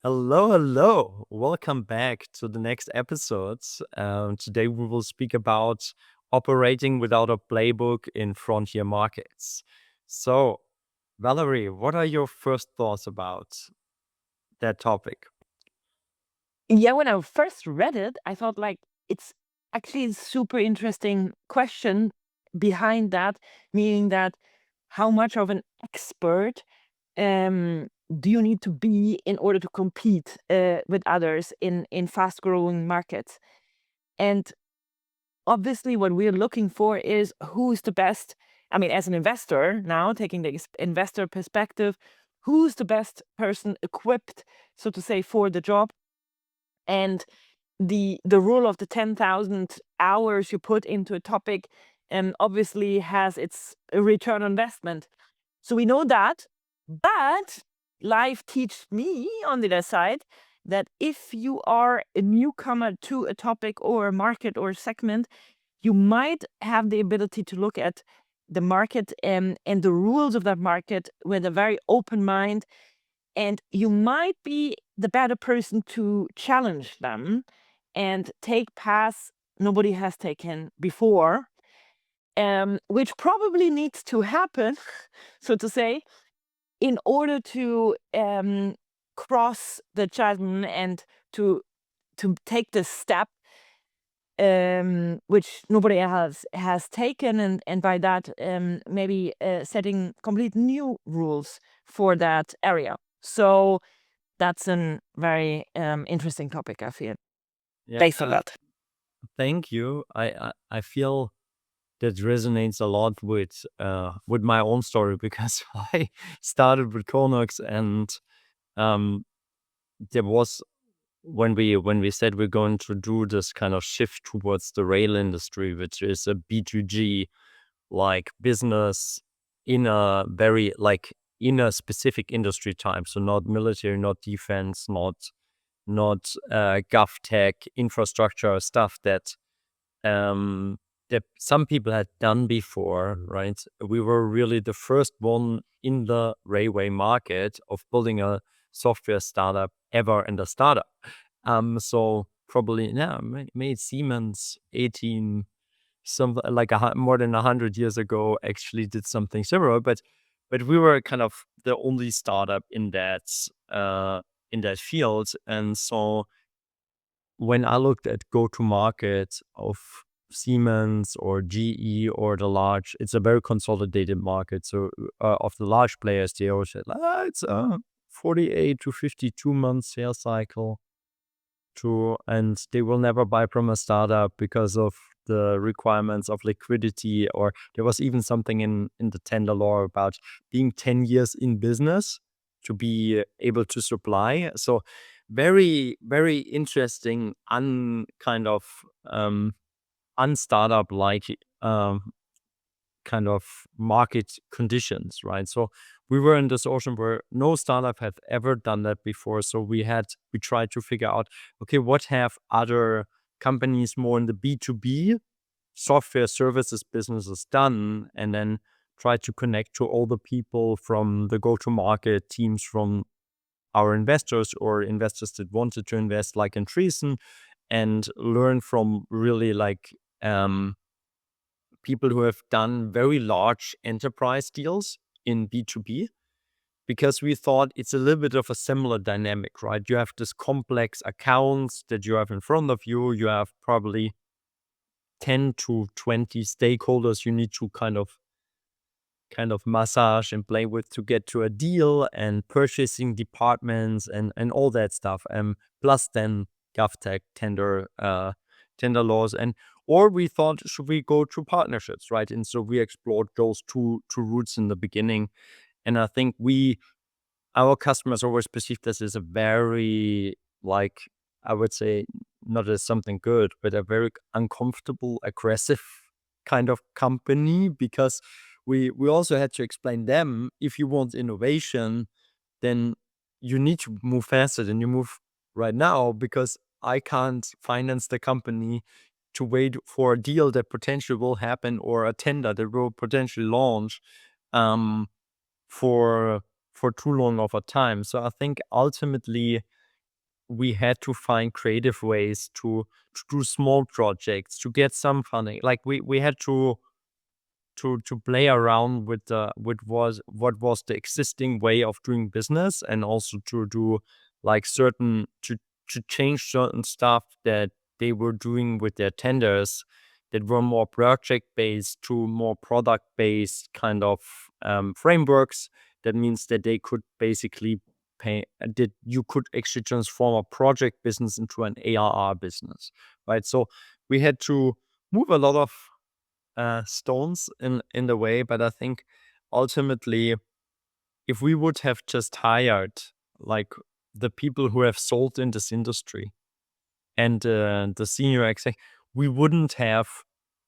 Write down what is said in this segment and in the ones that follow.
Hello, hello. Welcome back to the next episode. Today we will speak about operating without a playbook in frontier markets. So, Valerie, what are your first thoughts about that topic? Yeah, when I first read it, I thought like it's actually a super interesting question behind that, meaning that how much of an expert um, do you need to be in order to compete with others in fast growing markets? And obviously, what we're looking for is who's the best. I mean, as an investor now, taking the investor perspective, who's the best person equipped, so to say, for the job? And the rule of the 10,000 hours you put into a topic obviously has its return on investment. So we know that, but life teaches me on the other side that if you are a newcomer to a topic or a market or segment, you might have the ability to look at the market and the rules of that market with a very open mind, and you might be the better person to challenge them and take paths nobody has taken before, which probably needs to happen, so to say, in order to cross the chasm and to take the step which nobody has taken, and by that maybe setting complete new rules for that area. So that's a very interesting topic, I feel, Yeah, based on that. thank you. I feel that resonates a lot with my own story because I started with Konox and um, there was when we said we're going to do this kind of shift towards the rail industry, which is a B2G like business in a very like in a specific industry type. So not military, not defense, not gov tech infrastructure stuff um that some people had done before, right? We were really the first one in the railway market of building a software startup ever and a startup. So probably yeah, made Siemens 18 some like more than 100 years ago actually did something similar, but we were kind of the only startup in that field, and so when I looked at go to market of Siemens or GE or the large, it's a very consolidated market. So of the large players, they always said, it's a 48 to 52 month sales cycle to, and they will never buy from a startup because of the requirements of liquidity. Or there was even something in the tender law about being 10 years in business to be able to supply. So very, very interesting, kind of unstartup like um, kind of market conditions, right? So we were in this ocean where no startup had ever done that before. So we tried to figure out, okay, what have other companies more in the B2B software services businesses done, and then try to connect to all the people from the go-to-market teams from our investors or investors that wanted to invest like in Treason, and learn from really like people who have done very large enterprise deals in B2B, because we thought it's a little bit of a similar dynamic, right? You have this complex accounts that you have in front of you. You have probably 10 to 20 stakeholders you need to kind of massage and play with to get to a deal, and purchasing departments and all that stuff. Plus then GovTech tender laws, and or we thought, should we go to partnerships, right? And so we explored those two routes in the beginning. And I think our customers always perceive this as a very, like, I would say, not as something good, but a very uncomfortable, aggressive kind of company, because we also had to explain them, if you want innovation, then you need to move faster than you move right now, because I can't finance the company to wait for a deal that potentially will happen, or a tender that will potentially launch um, for too long of a time. So I think ultimately we had to find creative ways to do small projects, to get some funding. Like we had to play around with what was the existing way of doing business, and also to do like certain to change certain stuff that they were doing with their tenders that were more project based to more product based kind of frameworks. That means that they could basically pay that you could actually transform a project business into an ARR business, right? So we had to move a lot of stones in the way, but I think ultimately, if we would have just hired like the people who have sold in this industry and the senior exec, we wouldn't have,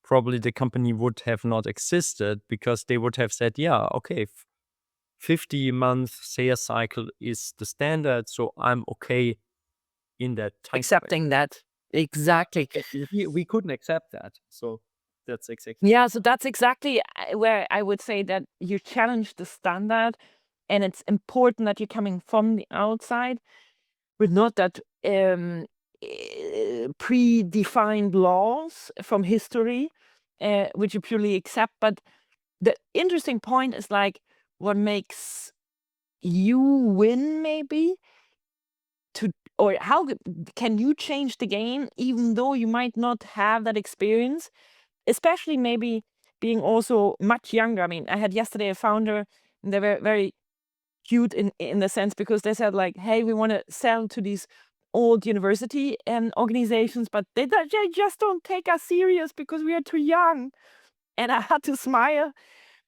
probably the company would have not existed, because they would have said, yeah, okay, 50-month sales cycle is the standard, so I'm okay in that time frame. Accepting that. Exactly. We couldn't accept that. So that's exactly. Yeah, so that's exactly where I would say that you challenge the standard, and it's important that you're coming from the outside with not that predefined laws from history, which you purely accept. But the interesting point is like what makes you win, maybe, or how can you change the game even though you might not have that experience, especially maybe being also much younger. I mean, I had yesterday a founder, and they were very cute in the sense, because they said like, hey, we want to sell to these old university and organizations, but they just don't take us serious because we are too young. And I had to smile,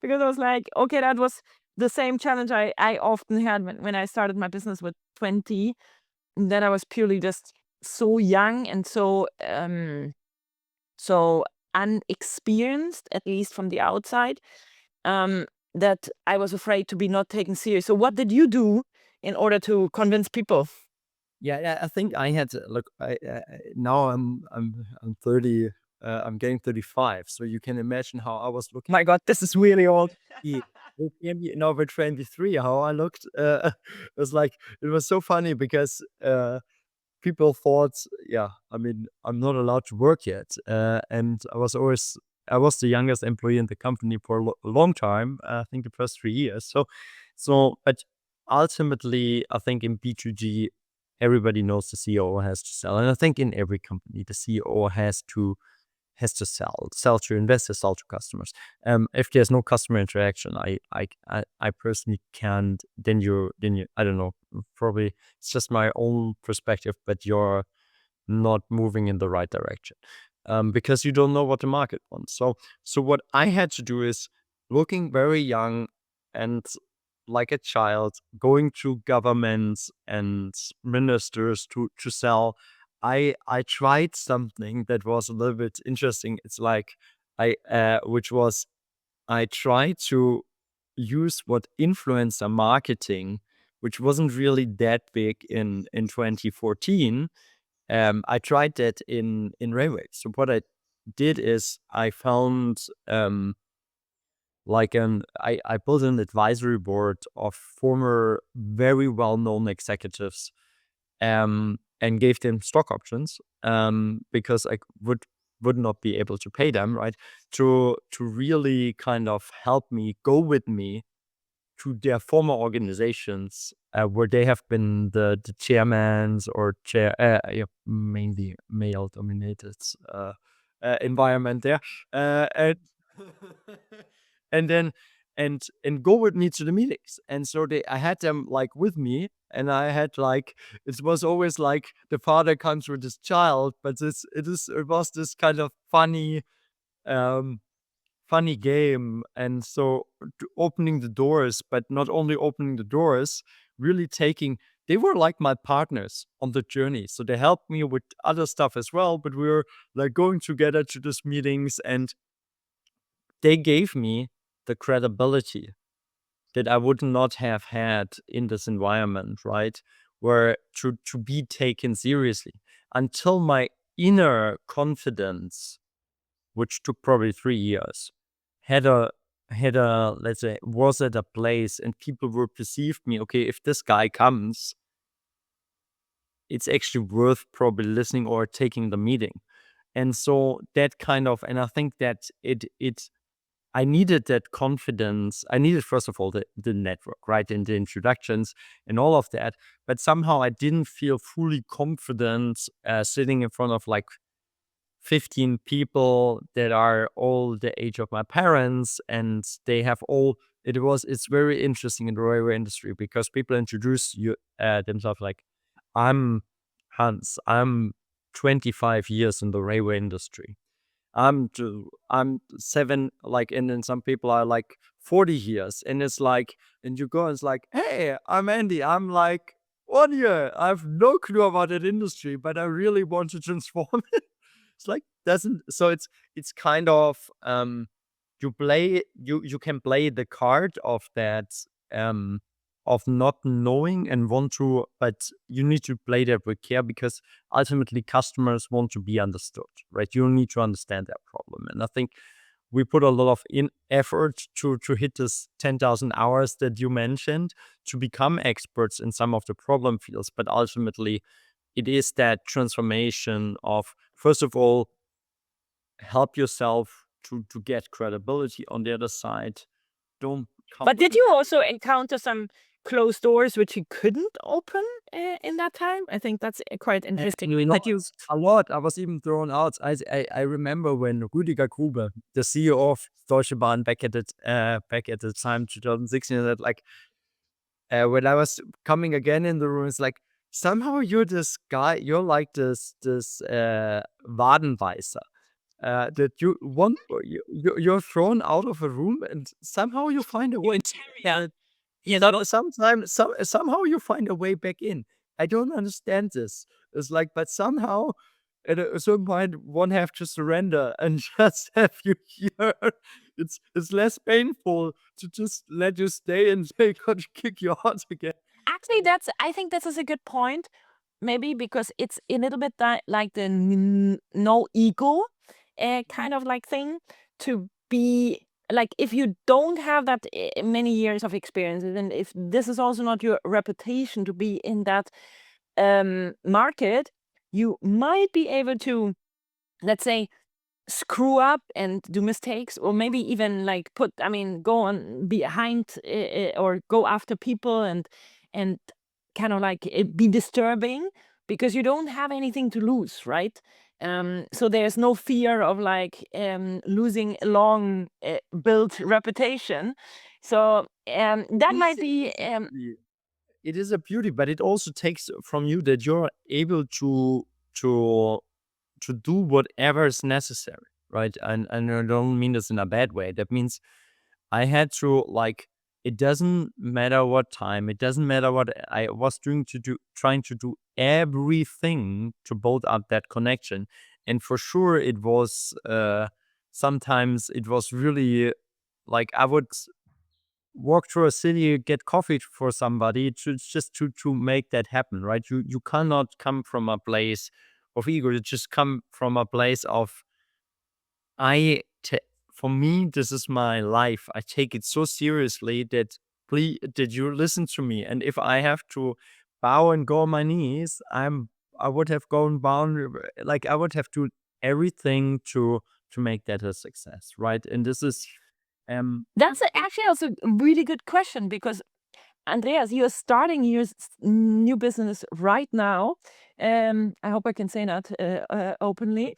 because I was like, okay, that was the same challenge I often had when I started my business with 20. And then I was purely just so young and so unexperienced, at least from the outside, that I was afraid to be not taken serious. So what did you do in order to convince people? Yeah, I think I had look. Now I'm 30. I'm getting 35. So you can imagine how I was looking. My God, this is really old. Now we're 23. How I looked. It was like, it was so funny because people thought, yeah, I mean, I'm not allowed to work yet, and I was the youngest employee in the company for a long time. I think the first 3 years. But ultimately, I think in B2G, everybody knows the CEO has to sell, and I think in every company, the CEO has to sell to investors, sell to customers. If there's no customer interaction, I personally can't. Then you, I don't know. Probably it's just my own perspective, but you're not moving in the right direction, because you don't know what the market wants. So what I had to do is, looking very young and like a child, going to governments and ministers to sell. I tried something that was a little bit interesting. It's like which was, I tried to use what influencer marketing, which wasn't really that big in 2014. I tried that in railways. So what I did is, I found I built an advisory board of former very well-known executives, and gave them stock options, because I would not be able to pay them, right? To really kind of help me, go with me to their former organizations, where they have been the chairmans or yeah, mainly male dominated environment there, and and then and go with me to the meetings. And so I had them like with me, and I had like, it was always like the father comes with his child, but it was this kind of um funny game. And so opening the doors, but not only opening the doors, really they were like my partners on the journey. So they helped me with other stuff as well, but we were like going together to these meetings, and they gave me the credibility that I would not have had in this environment, right? Where to be taken seriously, until my inner confidence, which took probably 3 years, had a let's say, was at a place, and people were perceived me, okay, if this guy comes, it's actually worth probably listening or taking the meeting. And so that kind of, and I think that I needed that confidence. I needed, first of all, the network, right? And the introductions and all of that. But somehow I didn't feel fully confident sitting in front of like 15 people that are all the age of my parents, and they have all, it's very interesting in the railway industry because people introduce you themselves like, I'm Hans, I'm 25 years in the railway industry. I'm seven, like, and then some people are like 40 years, and it's like, and you go and it's like, hey, I'm Andy, I'm like 1 year. I have no clue about that industry, but I really want to transform it. It's like, doesn't, so it's kind of you can play the card of that, um of not knowing and want to, but you need to play that with care because ultimately customers want to be understood, right? You need to understand their problem. And I think we put a lot of in effort to hit this 10,000 hours that you mentioned to become experts in some of the problem fields. But ultimately, it is that transformation of, first of all, help yourself to get credibility on the other side. Don't come But did you also encounter some closed doors which you couldn't open in that time? I think that's quite interesting. That you a lot. I was even thrown out. I remember when Rüdiger Grube, the CEO of Deutsche Bahn back at the time 2016, said like, when I was coming again in the room, it's like, somehow you're this guy, you're like this Wadenbeißer. That you want, you're thrown out of a room and somehow you find a way. yeah. You know, sometimes somehow you find a way back in. I don't understand this. It's like, but somehow at a certain point one have to surrender and just have you here. It's less painful to just let you stay and they could kick you out again. Actually, I think this is a good point. Maybe because it's a little bit like the no ego kind of like thing, to be like, if you don't have that many years of experience, and if this is also not your reputation to be in that market, you might be able to, let's say, screw up and do mistakes, or maybe even like go on behind or go after people, and kind of like be disturbing, because you don't have anything to lose, right? So there's no fear of like losing a long built reputation. So that might be It is a beauty, but it also takes from you that you're able to to do whatever is necessary, right? And I don't mean this in a bad way. That means I had to, like, it doesn't matter what time, it doesn't matter what I was doing, trying to do everything to build up that connection. And for sure it was sometimes it was really like I would walk through a city, get coffee for somebody to make that happen, right? You cannot come from a place of ego. You just come from a place of, I ta for me, this is my life. I take it so seriously that please that you listen to me. And if I have to bow and go on my knees, I would have gone bound, like I would have to everything to make that a success, right? And this is that's actually also a really good question, because Andreas, you're starting your new business right now. I hope I can say that openly.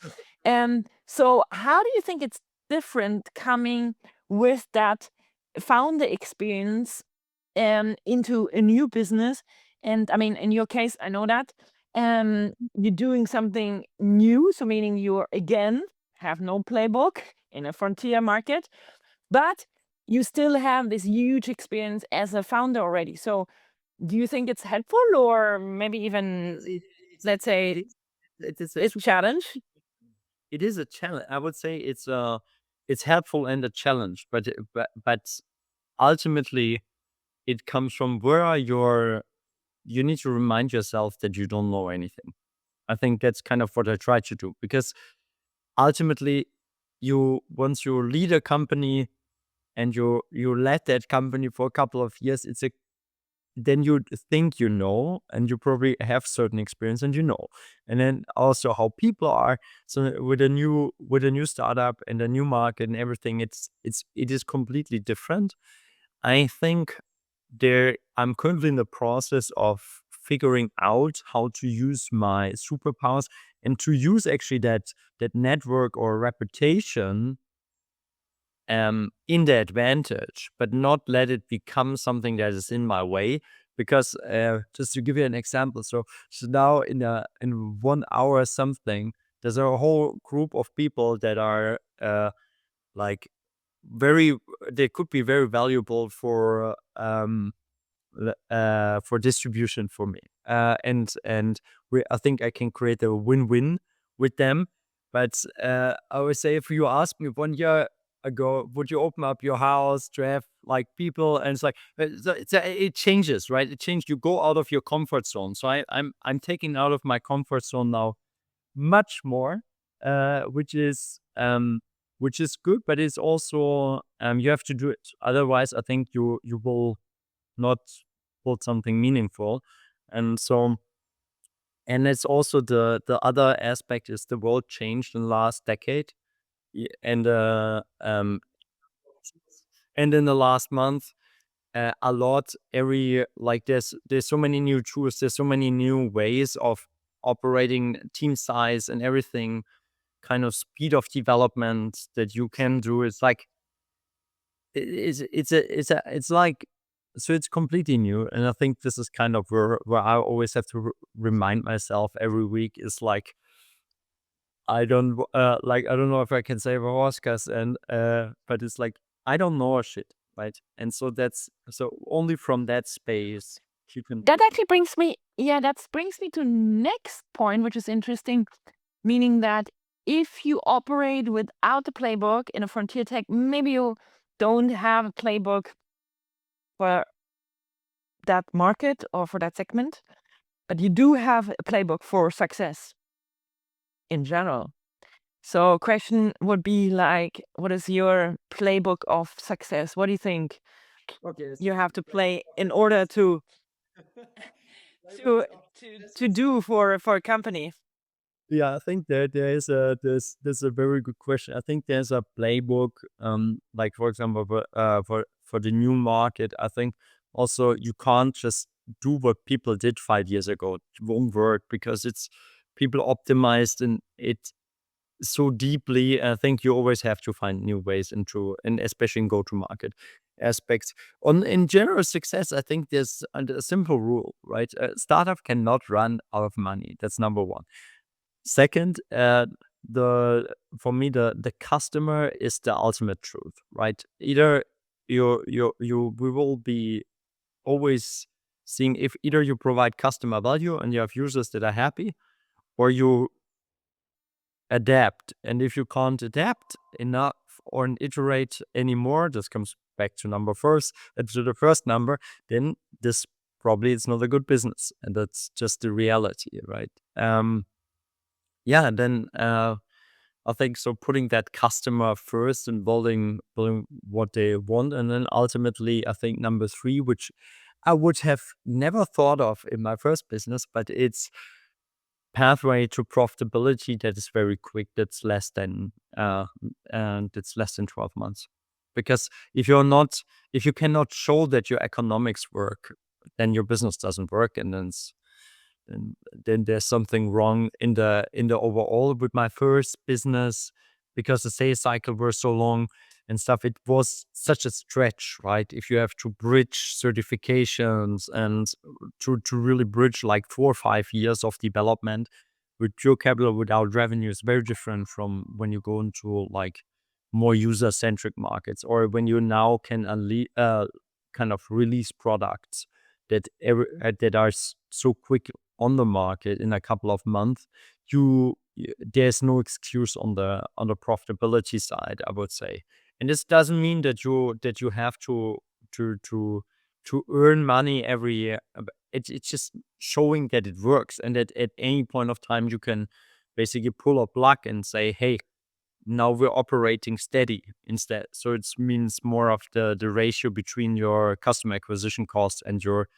So how do you think it's different coming with that founder experience into a new business? And I mean, in your case, I know that you're doing something new, so meaning you again have no playbook in a frontier market, but you still have this huge experience as a founder already. So do you think it's helpful, or maybe even, let's say, it is it's a challenge? it is a challenge. I would say it's helpful and a challenge, but ultimately it comes from where are your, you need to remind yourself that you don't know anything. I think that's kind of what I try to do, because ultimately you, once you lead a company and you led that company for a couple of years, then you think you know, and you probably have certain experience, and and then also how people are. So with a new startup and a new market and everything, it is completely different. I think I'm currently in the process of figuring out how to use my superpowers and to use actually that network or reputation in the advantage, but not let it become something that is in my way. Because just to give you an example, so now in 1 hour something, there's a whole group of people that are like very they could be very valuable for distribution for me. And I think I can create a win-win with them. But I would say, if you ask me 1 year ago, would you open up your house to have like people? And it's like it changes, right? It changes. You go out of your comfort zone. So I'm taking out of my comfort zone now much more, which is good, but it's also you have to do it. Otherwise, I think you will not build something meaningful. And so, and it's also the other aspect is the world changed in the last decade. And and in the last month, a lot. Every like there's so many new tools, there's so many new ways of operating, team size and everything, kind of speed of development that you can do. It's like it's like, so it's completely new. And I think this is kind of where I always have to remind myself every week is like, I don't know if I can say the Oscars, and but it's like, I don't know a shit, right? And so that's, so only from that space you can. That actually brings me, yeah, that brings me to next point, which is interesting, meaning that if you operate without the playbook in a frontier tech, maybe you don't have a playbook for that market or for that segment, but you do have a playbook for success in general. So question would be like, what is your playbook of success? What do you think Okay, you have to play in order to to to do for a company? yeah, I think there's a very good question. I think there's a playbook, like for example, for the new market. I think also you can't just do what people did 5 years ago. It won't work because it's people optimized and it so deeply. I think you always have to find new ways into, and especially in go-to-market aspects. On in general success, I think there's a simple rule, right? A startup cannot run out of money. That's number one. Second, the for me the customer is the ultimate truth, right? Either you we will be always seeing if either you provide customer value and you have users that are happy, or you adapt. And if you can't adapt enough or iterate anymore, this comes back to to the first number, then this probably is not a good business. And that's just the reality, right? Yeah, then I think so, putting that customer first and building what they want. And then ultimately, I think number three, which I would have never thought of in my first business, but it's pathway to profitability that is very quick. That's less than and it's less than 12 months. Because if you cannot show that your economics work, then your business doesn't work, and then there's something wrong in the overall. With my first business, because the sales cycle was so long and stuff, it was such a stretch, right? If you have to bridge certifications and to really bridge like 4 or 5 years of development with pure capital without revenue, is very different from when you go into like more user-centric markets, or when you now can kind of release products that are so quick on the market in a couple of months. There's no excuse on the profitability side, I would say. And this doesn't mean that you have to to to earn money every year. It's just showing that it works, and that at any point of time you can basically pull a plug and say, hey, now we're operating steady instead. So it means more of the ratio between your customer acquisition cost and your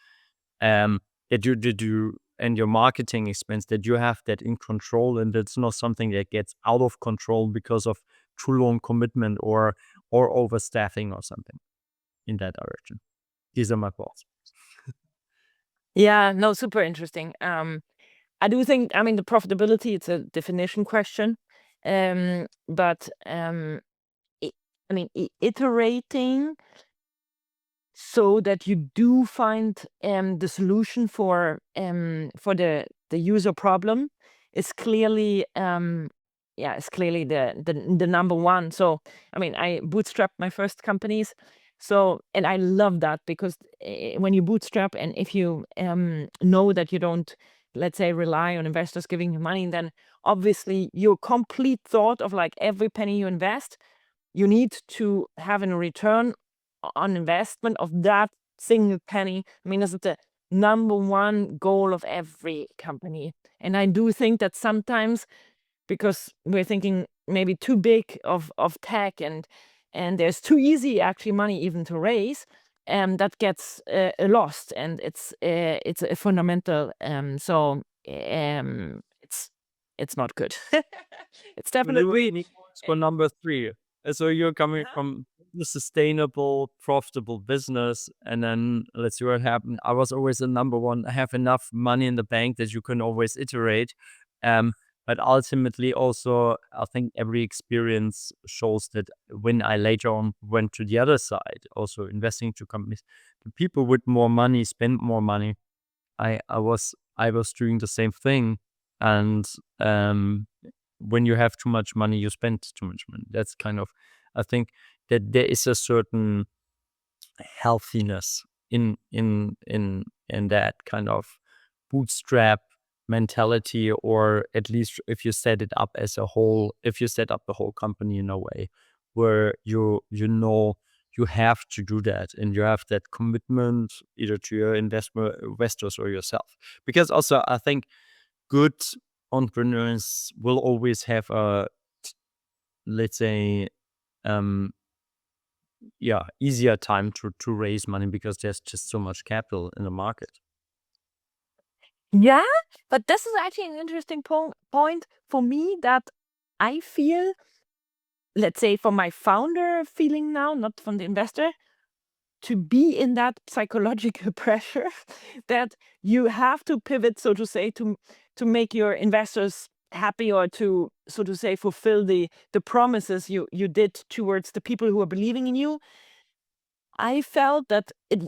that you and your marketing expense, that you have that in control, and it's not something that gets out of control because of too long commitment or overstaffing or something in that direction. These are my thoughts. Yeah, no, super interesting. I do think, I mean, the profitability, it's a definition question. But I mean, iterating so that you do find the solution for the user problem is clearly is clearly the number one. So I mean, I bootstrapped my first companies, so, and I love that because when you bootstrap, and if you know that you don't, let's say, rely on investors giving you money, then obviously your complete thought of like every penny you invest, you need to have a return on investment of that single penny. I mean, this is the number one goal of every company. And I do think that sometimes, because we're thinking maybe too big of tech, and there's too easy actually money even to raise, that gets lost, and it's a fundamental. So it's not good. It's definitely. For number 3. So you're coming from a sustainable, profitable business, and then let's see what happened. I was always the number 1. I have enough money in the bank that you can always iterate. But ultimately also, I think every experience shows that when I later on went to the other side, also investing to companies, the people with more money spend more money. I was doing the same thing, and when you have too much money, you spend too much money. That's kind of, I think that there is a certain healthiness in that kind of bootstrap mentality, or at least if you set it up as a whole, if you set up the whole company in a way where you know you have to do that, and you have that commitment either to your investors or yourself. Because also I think good entrepreneurs will always have a, let's say, easier time to raise money because there's just so much capital in the market. Yeah, but this is actually an interesting point for me, that I feel, let's say, from my founder feeling now, not from the investor, to be in that psychological pressure that you have to pivot, so to say, to make your investors happy, or to, so to say, fulfill the promises you did towards the people who are believing in you. I felt that it,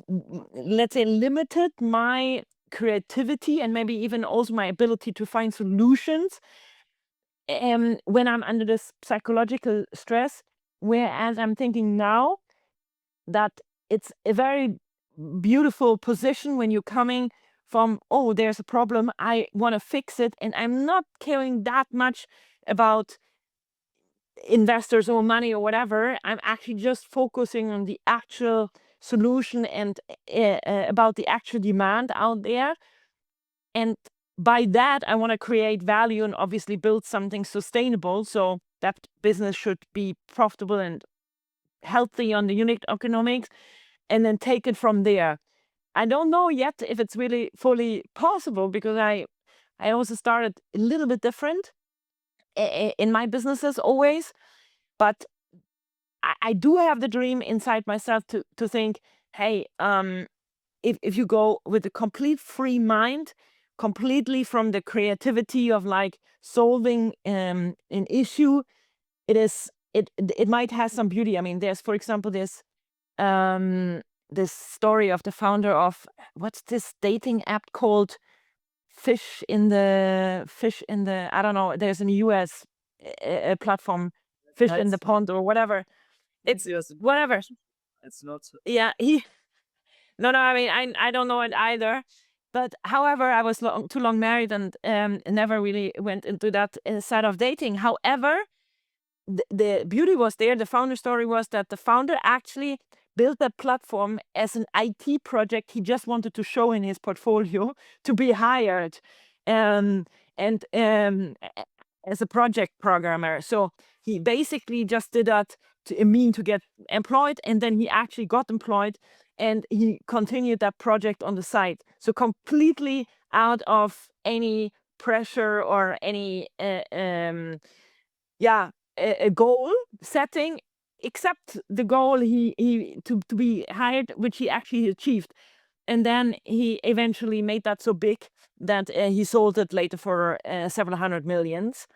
let's say, limited my creativity, and maybe even also my ability to find solutions when I'm under this psychological stress. Whereas I'm thinking now that it's a very beautiful position when you're coming from, oh, there's a problem, I want to fix it, and I'm not caring that much about investors or money or whatever. I'm actually just focusing on the actual solution, and about the actual demand out there. And by that, I want to create value and obviously build something sustainable. So that business should be profitable and healthy on the unit economics, and then take it from there. I don't know yet if it's really fully possible, because I also started a little bit different in my businesses always. But I do have the dream inside myself to think, hey, if you go with a complete free mind, completely from the creativity of like solving an issue, it might have some beauty. I mean, there's, for example, this story of the founder of, what's this dating app called, fish in the I don't know, there's in the US a platform, fish in the pond or whatever. It's whatever. It's not. Yeah, no, I mean, I don't know it either. But however, I was too long married, and never really went into that side of dating. However, the beauty was there. The founder story was that the founder actually built that platform as an IT project. He just wanted to show in his portfolio to be hired, and as a project programmer. So he basically just did that to get employed, and then he actually got employed. and he continued that project on the side. So completely out of any pressure or any a goal setting, except the goal he to be hired, which he actually achieved. And then he eventually made that so big that he sold it later for several hundred millions,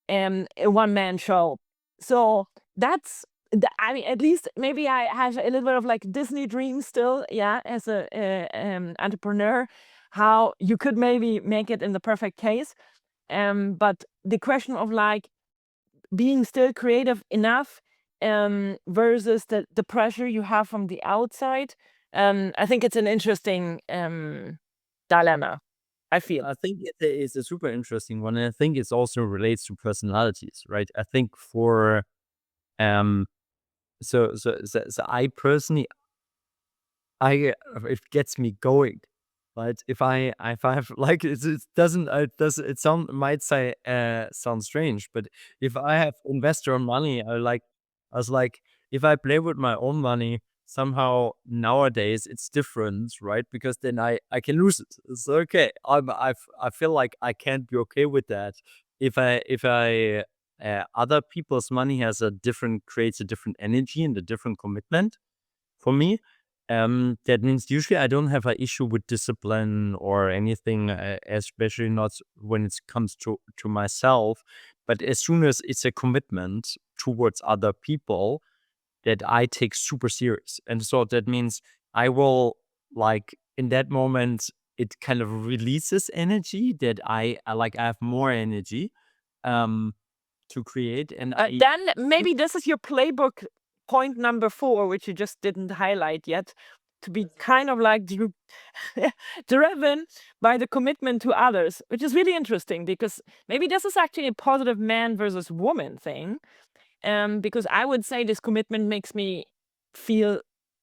a one-man show. So that's I mean, at least maybe I have a little bit of like Disney dream still, yeah, as a entrepreneur, how you could maybe make it in the perfect case. But the question of like being still creative enough versus the pressure you have from the outside, I think it's an interesting dilemma, I feel. I think it is a super interesting one, and I think it also relates to personalities, right? I think for um, so I personally, it gets me going, right? If I have like it doesn't it might say sound strange, but if I have investor money, I was like, if I play with my own money, somehow nowadays it's different, right? Because then I can lose it. It's okay. I feel like I can't be okay with that. If I other people's money creates a different energy and a different commitment for me. That means usually I don't have an issue with discipline or anything, especially not when it comes to myself. But as soon as it's a commitment towards other people, that I take super serious. And so that means I will, like, in that moment, it kind of releases energy that I have more energy um to create. And Then maybe this is your playbook point number 4, which you just didn't highlight yet, to be kind of like driven by the commitment to others, which is really interesting because maybe this is actually a positive man versus woman thing. Because I would say this commitment makes me feel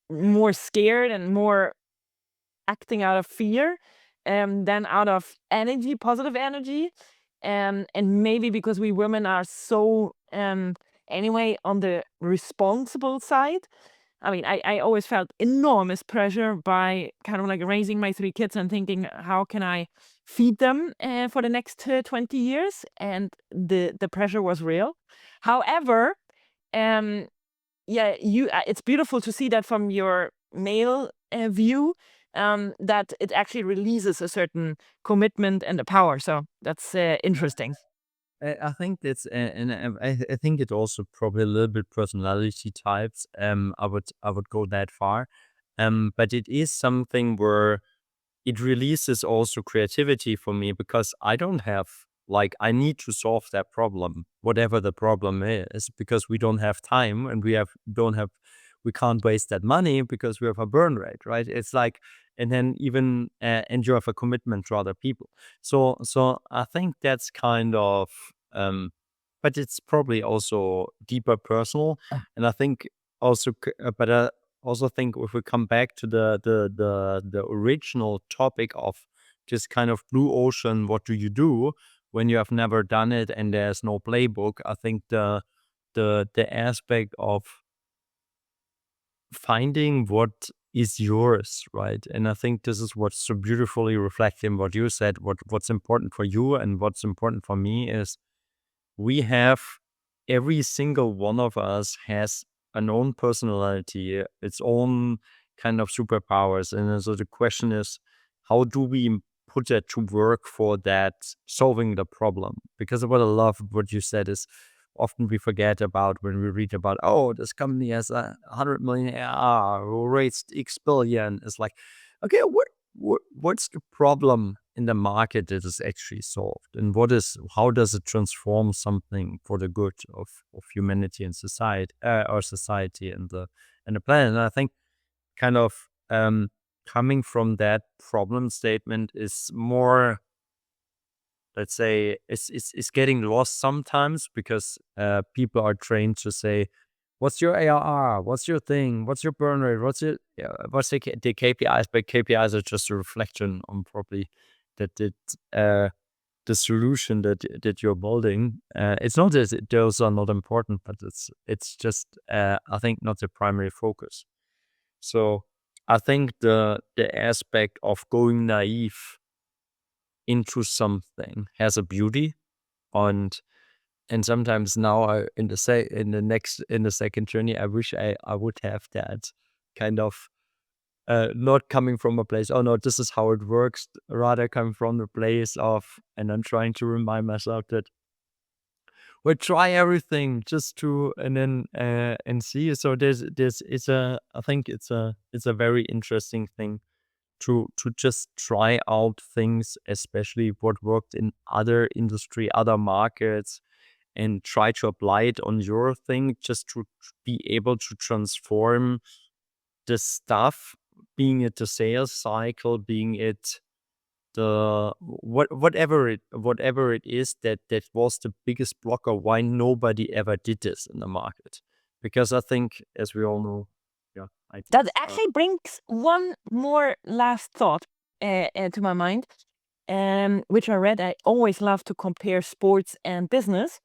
more scared and more acting out of fear than out of energy, positive energy. And maybe because we women are so anyway on the responsible side. I mean, I always felt enormous pressure by kind of like raising my 3 kids and thinking, how can I feed them for the next 20 years? And the pressure was real. However, um, yeah, it's beautiful to see that from your male view, that it actually releases a certain commitment and a power. So that's interesting. I think that's and I think it also probably a little bit personality types. I would go that far. But it is something where it releases also creativity for me because I don't have like I need to solve that problem, whatever the problem is, because we don't have time and we can't waste that money because we have a burn rate, right? It's like, and then even and you have a commitment to other people. So I think that's kind of but it's probably also deeper personal, and I think but I also think if we come back to the original topic of just kind of blue ocean, what do you do when you have never done it and there's no playbook? I think the aspect of finding what is yours, right? And I think this is what's so beautifully reflecting what you said. What's important for you and what's important for me is we have every single one of us has an own personality, its own kind of superpowers. And so the question is, how do we put that to work for that solving the problem? Because what I love what you said is often we forget about when we read about, oh, this company has 100 million ARR or raised X billion. It's like, okay, what's the problem in the market that is actually solved, and how does it transform something for the good of humanity and society, or society and the planet? And I think kind of coming from that problem statement is more, let's say, it's getting lost sometimes because people are trained to say, what's your ARR? What's your thing? What's your burn rate? What's the KPIs? But KPIs are just a reflection on probably that the solution that you're building. It's not that those are not important, but it's just I think not the primary focus. So I think the aspect of going naive into something has a beauty, and sometimes now in the second journey, I wish I would have that kind of not coming from a place, oh no, this is how it works, rather coming from the place of, and I'm trying to remind myself that we'll try everything just to, and then and see. So there's it's a I think it's a very interesting thing to just try out things, especially what worked in other industry, other markets, and try to apply it on your thing, just to be able to transform the stuff, being it the sales cycle, being it the whatever it is that was the biggest blocker why nobody ever did this in the market. Because I think, as we all know, yeah, I That actually brings one more last thought to my mind, which I read. I always love to compare sports and business,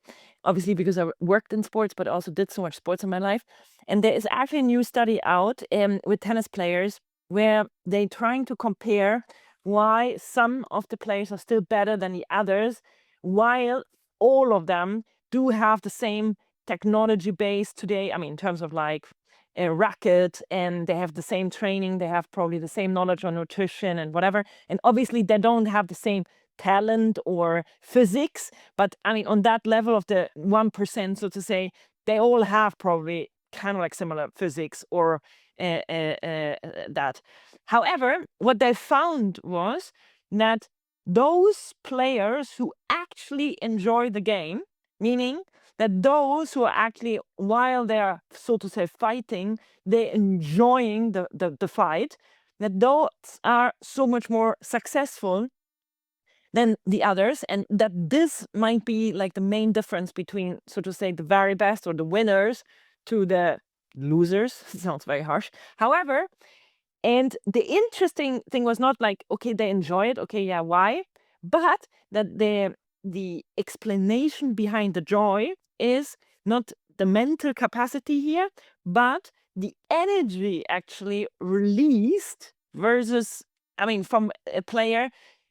obviously because I worked in sports, but also did so much sports in my life. And there is actually a new study out with tennis players where they're trying to compare why some of the players are still better than the others, while all of them do have the same technology base today. I mean, in terms of like a racket, and they have the same training, they have probably the same knowledge on nutrition and whatever. And obviously they don't have the same talent or physics, but I mean, on that level of the 1%, so to say, they all have probably kind of like similar physics or that. However, what they found was that those players who actually enjoy the game, meaning that those who are actually, while they're, so to say, fighting, they're enjoying the fight, that those are so much more successful than the others, and that this might be like the main difference between, so to say, the very best or the winners to the losers. Sounds very harsh. However, and the interesting thing was not like, okay, they enjoy it, okay, yeah, why? But that the explanation behind the joy is not the mental capacity here, but the energy actually released versus, I mean, from a player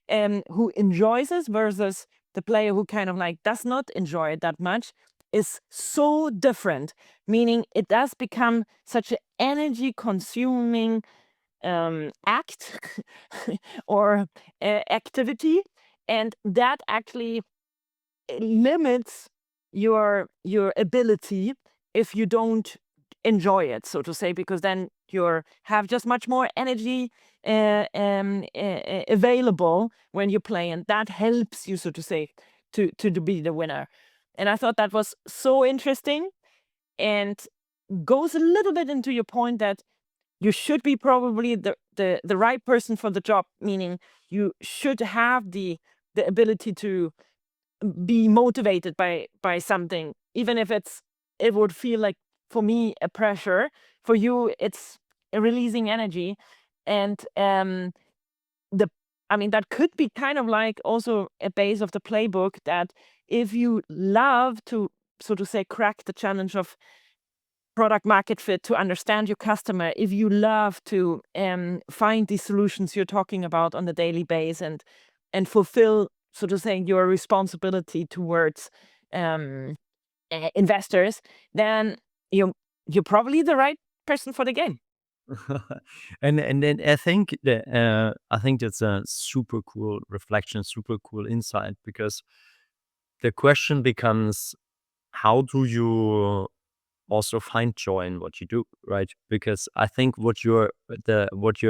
who enjoys it versus the player who kind of like does not enjoy it that much, is so different. Meaning it does become such an energy consuming act or activity, and that actually limits your ability if you don't enjoy it, so to say, because then you have just much more energy available when you play, and that helps you, so to say, to be the winner. And I thought that was so interesting, and goes a little bit into your point that you should be probably the right person for the job, meaning you should have the ability to be motivated by something, even if it would feel like, for me, a pressure. For you, it's a releasing energy. And the I mean, that could be kind of like also a base of the playbook, that if you love to, so to say, crack the challenge of product market fit, to understand your customer, if you love to find these solutions you're talking about on a daily basis, and fulfill, so to say, your responsibility towards investors, then you're probably the right person for the game. And then I think that's a super cool reflection, super cool insight, because the question becomes, how do you also find joy in what you do, right? Because I think what you're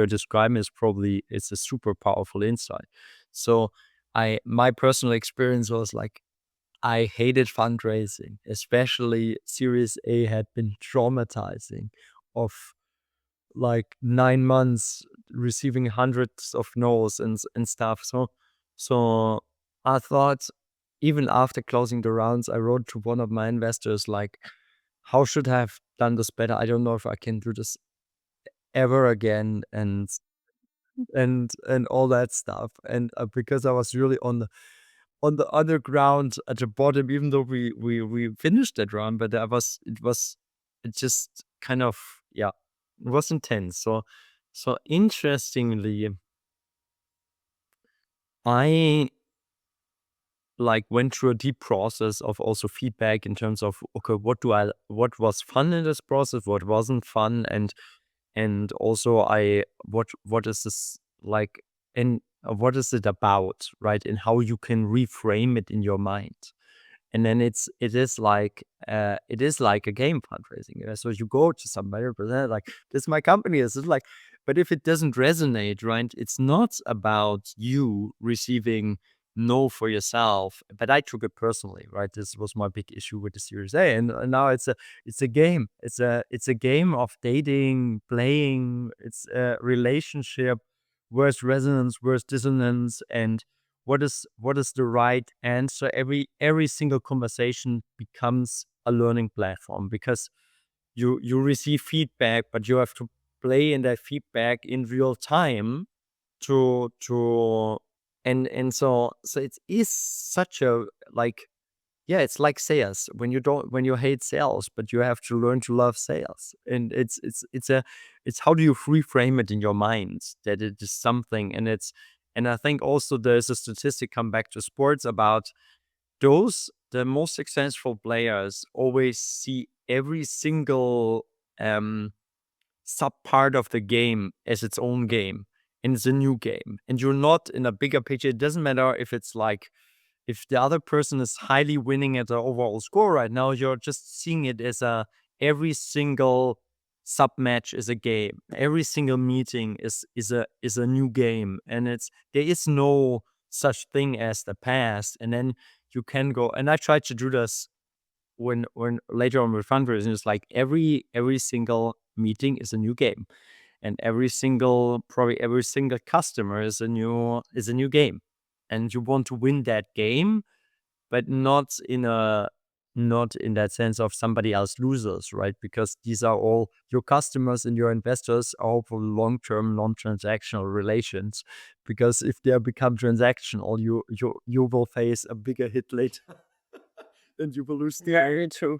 describing is probably, it's a super powerful insight. So my personal experience was like, I hated fundraising, especially Series A had been traumatizing, of like 9 months receiving hundreds of no's and stuff. So I thought, even after closing the rounds, I wrote to one of my investors like, how should I have done this better? I don't know if I can do this ever again, and all that stuff. And because I was really on the underground at the bottom, even though we finished that run, but it just kind of, yeah, it was intense. So So interestingly, I like went through a deep process of also feedback in terms of, okay, what was fun in this process, what wasn't fun, and also what is this like, and what is it about, right? And how you can reframe it in your mind. And then it is like a game fundraising. So you go to somebody, present like, this is my company. This is like, but if it doesn't resonate, right, it's not about you receiving no for yourself. But I took it personally, right? This was my big issue with the Series A, and now it's a game. It's a game of dating, playing. It's a relationship. Where's resonance? Where's dissonance? And what is the right answer? Every single conversation becomes a learning platform, because you receive feedback, but you have to play in that feedback in real time to and so it is such a, like, yeah, it's like sales. When you hate sales, but you have to learn to love sales. And it's how do you reframe it in your mind that it is something. And I think also there's a statistic, come back to sports, about the most successful players always see every single sub part of the game as its own game, and it's a new game, and you're not in a bigger picture. It doesn't matter if it's like, if the other person is highly winning at the overall score right now, you're just seeing it as every single sub match is a game. Every single meeting is a new game. And there is no such thing as the past. And then you can go, and I tried to do this when later on with fundraising. It's like every single meeting is a new game. And probably every single customer is a new game. And you want to win that game, but not in that sense of somebody else loses, right? Because these are all your customers, and your investors are all for long-term, non-transactional relations. Because if they become transactional, you will face a bigger hit later, and you will lose the Very true.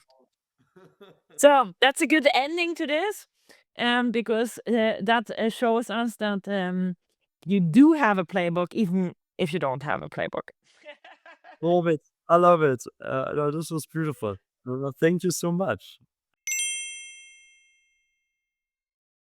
So that's a good ending to this, because that shows us that you do have a playbook, even if you don't have a playbook. love it. I love it. No, this was beautiful. Thank you so much.